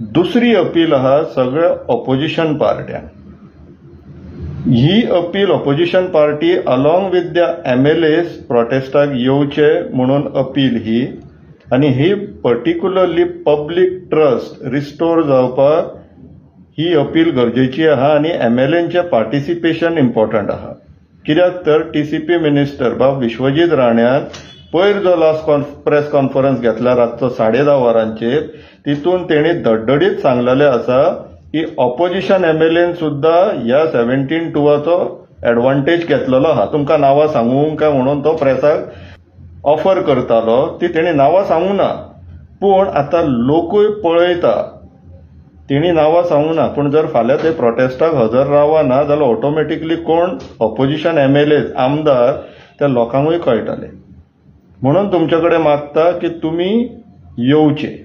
दुसरी अपील आहा सगळ्या ऑपोजिशन पार्ट्यांक. ही appeal opposition party along with the MLAs प्रोटेस्टाक येवचे म्हणून अपील ही, आणि ही पर्टिक्युलरली पब्लीक ट्रस्ट रिस्टोर जावपाक ही अपील गरजेची आहा आणि MLAंचे पार्टिसिपेशन इम्पॉर्टंट आहा. कित्याक तर TCP मिनिस्टर बाब विश्वजीत राण्यान पयर जो लास्ट प्रेस कॉन्फरन्स घेतला रातचो 10:30 वरांचेर, तितून तेणी धडधडीत सांगलेले आसा की ऑपोजिशन MLAन सुद्धा ह्या 17(2)चो एडवांटेज घेतलेलो आहा. तुमकां नांवां सांगूंक काय म्हणून तो प्रेसाक ऑफर करतालो. ती तेणी नांवां सांगूंक ना, पूण आता लोकूय पळयता. तेणी नांवां सांगूंक ना, पूण जर फाल्यां ते प्रोटेस्टाक हजर रावना जाल्यार ऑटोमॅटिकली कोण ऑपोजिशन MLAs आमदार त्या लोकांकूय कळटले. म्हणून तुमचे कडेन मागता की तुमी येवचे.